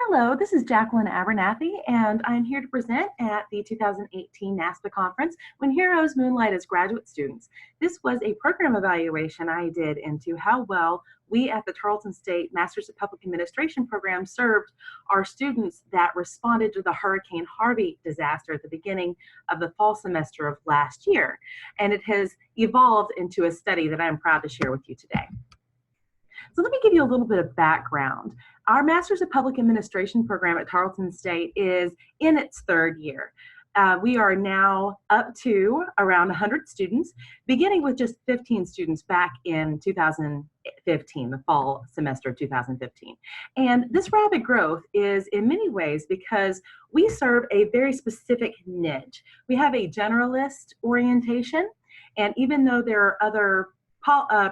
Hello, this is Jacqueline Abernathy, and I'm here to present at the 2018 NASPA conference, When Heroes Moonlight as Graduate Students. This was a program evaluation I did into how well we at the Tarleton State Masters of Public Administration program served our students that responded to the Hurricane Harvey disaster at the beginning of the fall semester of last year. And it has evolved into a study that I'm proud to share with you today. So let me give you a little bit of background. Our Masters of Public Administration program at Tarleton State is in its third year. We are now up to around 100 students, beginning with just 15 students back in 2015, the fall semester of 2015. And this rapid growth is in many ways because we serve a very specific niche. We have a generalist orientation, and even though there are other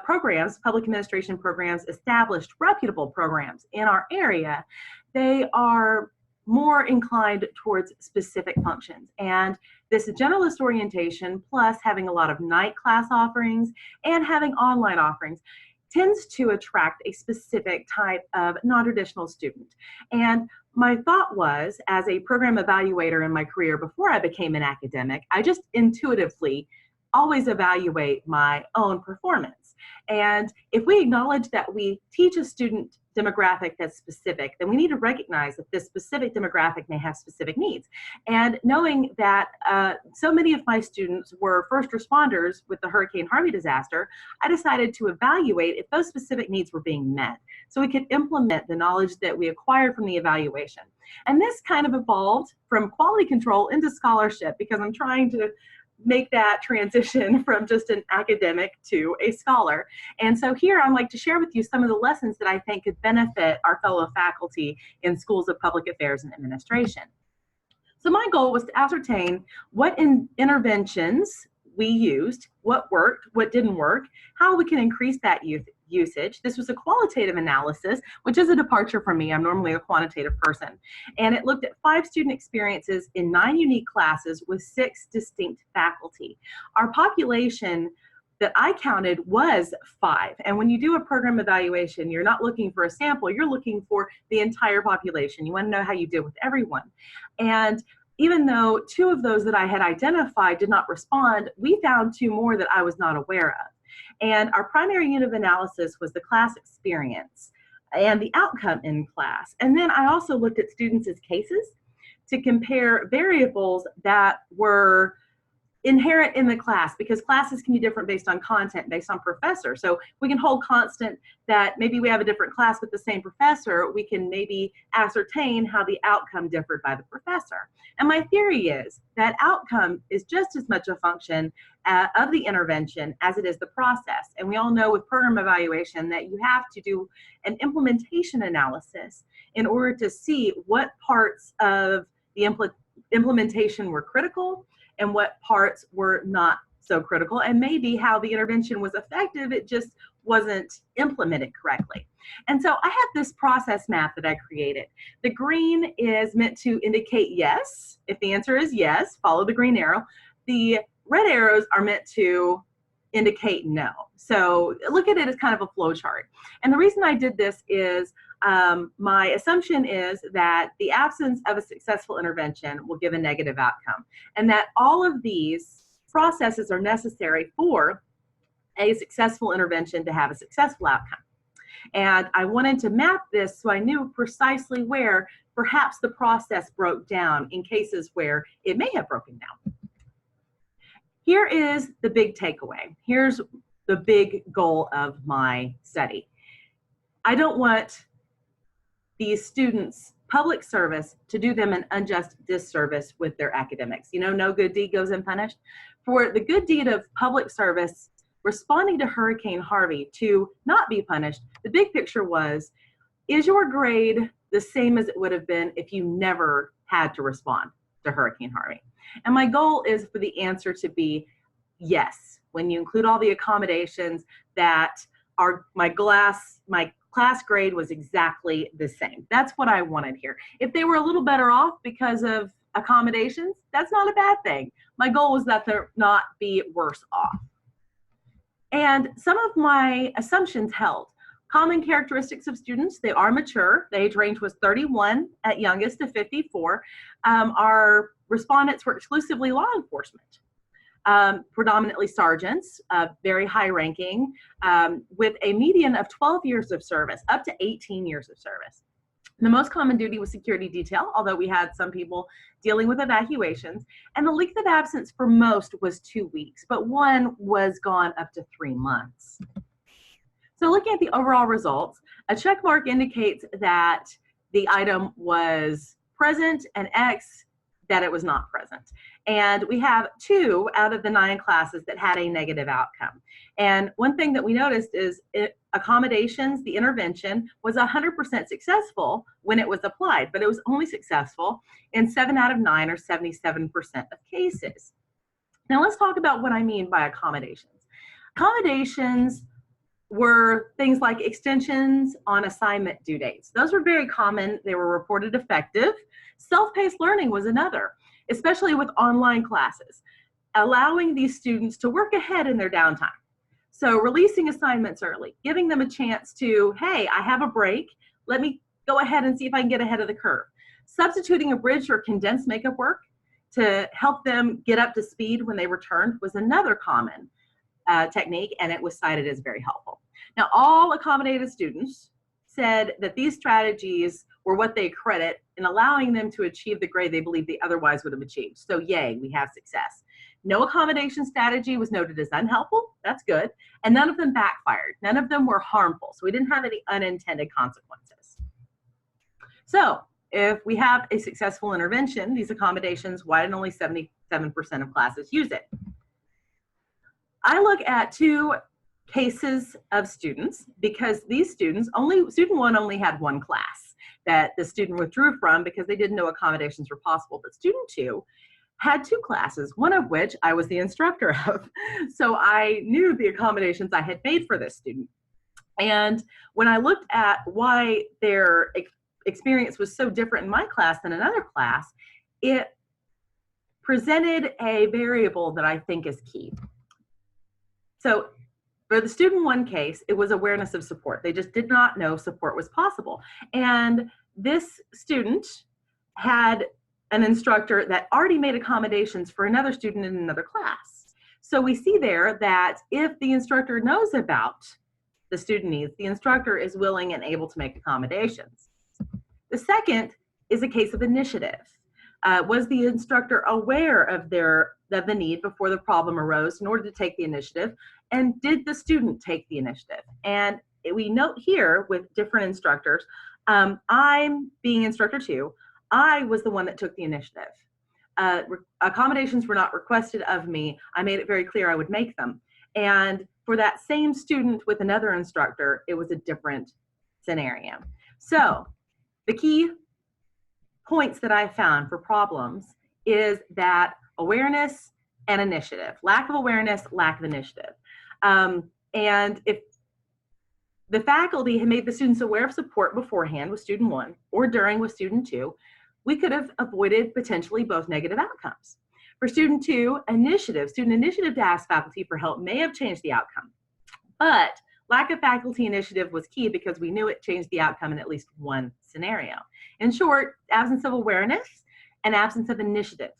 programs, public administration programs, established reputable programs in our area, they are more inclined towards specific functions. And this generalist orientation, plus having a lot of night class offerings and having online offerings, tends to attract a specific type of non-traditional student. And my thought was, as a program evaluator in my career before I became an academic, I just intuitively always evaluate my own performance. And if we acknowledge that we teach a student demographic that's specific, then we need to recognize that this specific demographic may have specific needs. And knowing that so many of my students were first responders with the Hurricane Harvey disaster, I decided to evaluate if those specific needs were being met, so we could implement the knowledge that we acquired from the evaluation. And this kind of evolved from quality control into scholarship, because I'm trying to make that transition from just an academic to a scholar. And so here I'd like to share with you some of the lessons that I think could benefit our fellow faculty in schools of public affairs and administration. So my goal was to ascertain what interventions we used, what worked, what didn't work, how we can increase that usage. This was a qualitative analysis, which is a departure from me. I'm normally a quantitative person. And it looked at 5 student experiences in 9 unique classes with 6 distinct faculty. Our population that I counted was 5. And when you do a program evaluation, you're not looking for a sample, you're looking for the entire population. You want to know how you did with everyone. And even though 2 of those that I had identified did not respond, we found 2 more that I was not aware of. And our primary unit of analysis was the class experience and the outcome in class. And then I also looked at students as cases to compare variables that were inherent in the class, because classes can be different based on content, based on professor. So we can hold constant that maybe we have a different class with the same professor, we can maybe ascertain how the outcome differed by the professor. And my theory is that outcome is just as much a function of the intervention as it is the process. And we all know with program evaluation that you have to do an implementation analysis in order to see what parts of the implementation were critical and what parts were not so critical, and maybe how the intervention was effective, it just wasn't implemented correctly. And so I have this process map that I created. The green is meant to indicate yes. If the answer is yes, follow the green arrow. The red arrows are meant to indicate no. So look at it as kind of a flow chart. And the reason I did this is my assumption is that the absence of a successful intervention will give a negative outcome, and that all of these processes are necessary for a successful intervention to have a successful outcome. And I wanted to map this so I knew precisely where perhaps the process broke down in cases where it may have broken down. Here is the big takeaway. Here's the big goal of my study. I don't want these students' public service to do them an unjust disservice with their academics. You know, no good deed goes unpunished. For the good deed of public service, responding to Hurricane Harvey to not be punished, the big picture was, is your grade the same as it would have been if you never had to respond to Hurricane Harvey? And my goal is for the answer to be yes, when you include all the accommodations, that my class grade was exactly the same. That's what I wanted here. If they were a little better off because of accommodations, that's not a bad thing. My goal was that they not be worse off. And some of my assumptions held. Common characteristics of students: they are mature. The age range was 31 at youngest to 54. Our respondents were exclusively law enforcement, predominantly sergeants, very high ranking, with a median of 12 years of service, up to 18 years of service. The most common duty was security detail, although we had some people dealing with evacuations. And the length of absence for most was 2 weeks, but one was gone up to 3 months. So looking at the overall results, a check mark indicates that the item was present, and X that it was not present. And we have 2 out of the 9 classes that had a negative outcome. And one thing that we noticed is accommodations, the intervention, was 100% successful when it was applied, but it was only successful in 7 out of 9, or 77% of cases. Now let's talk about what I mean by accommodations. Accommodations were things like extensions on assignment due dates. Those were very common. They were reported effective. Self-paced learning was another, especially with online classes, allowing these students to work ahead in their downtime. So releasing assignments early, giving them a chance to, hey, I have a break, let me go ahead and see if I can get ahead of the curve. Substituting abridged or condensed makeup work to help them get up to speed when they returned was another common technique, and it was cited as very helpful. Now, all accommodated students said that these strategies were what they credit in allowing them to achieve the grade they believe they otherwise would have achieved. So yay, we have success. No accommodation strategy was noted as unhelpful. That's good. And none of them backfired. None of them were harmful. So we didn't have any unintended consequences. So if we have a successful intervention, these accommodations, why did only 77% of classes use it? I look at 2 cases of students, because these students, student 1 only had 1 class that the student withdrew from because they didn't know accommodations were possible, but student 2 had 2 classes, one of which I was the instructor of. So I knew the accommodations I had made for this student. And when I looked at why their experience was so different in my class than another class, it presented a variable that I think is key. So for the student 1 case, it was awareness of support. They just did not know support was possible. And this student had an instructor that already made accommodations for another student in another class. So we see there that if the instructor knows about the student needs, the instructor is willing and able to make accommodations. The second is a case of initiative. Was the instructor aware of the need before the problem arose in order to take the initiative? And did the student take the initiative? And we note here with different instructors, I'm being instructor 2, I was the one that took the initiative. Accommodations were not requested of me. I made it very clear I would make them. And for that same student with another instructor, it was a different scenario. So the key points that I found for problems is that awareness and initiative. Lack of awareness, lack of initiative. And if the faculty had made the students aware of support beforehand with student 1 or during with student 2, we could have avoided potentially both negative outcomes. For student 2, student initiative to ask faculty for help may have changed the outcome, but lack of faculty initiative was key because we knew it changed the outcome in at least one scenario. In short, absence of awareness and absence of initiative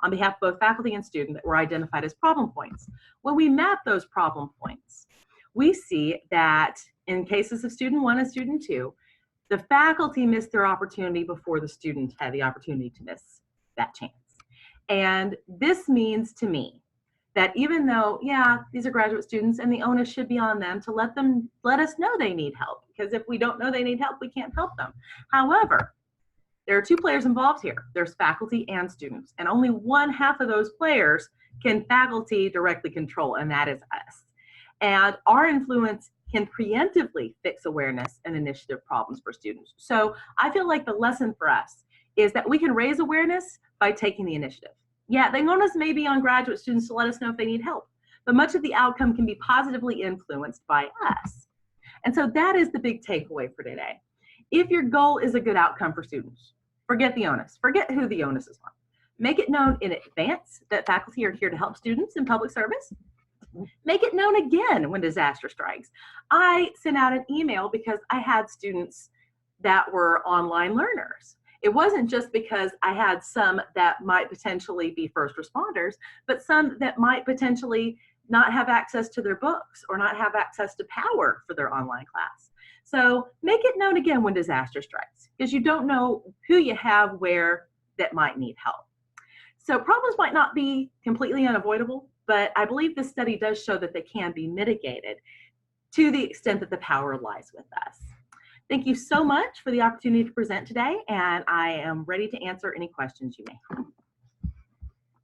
on behalf of both faculty and student that were identified as problem points. When we map those problem points, we see that in cases of student 1 and student 2, the faculty missed their opportunity before the student had the opportunity to miss that chance. And this means to me that even though, yeah, these are graduate students and the onus should be on them to let us know they need help, because if we don't know they need help, we can't help them. However, there are 2 players involved here. There's faculty and students, and only 1/2 of those players can faculty directly control, and that is us. And our influence can preemptively fix awareness and initiative problems for students. So I feel like the lesson for us is that we can raise awareness by taking the initiative. Yeah, the onus may be on graduate students to let us know if they need help, but much of the outcome can be positively influenced by us. And so that is the big takeaway for today. If your goal is a good outcome for students, forget the onus. Forget who the onus is on. Make it known in advance that faculty are here to help students in public service. Make it known again when disaster strikes. I sent out an email because I had students that were online learners. It wasn't just because I had some that might potentially be first responders, but some that might potentially not have access to their books or not have access to power for their online class. So make it known again when disaster strikes, because you don't know who you have where that might need help. So problems might not be completely unavoidable, but I believe this study does show that they can be mitigated to the extent that the power lies with us. Thank you so much for the opportunity to present today, and I am ready to answer any questions you may have.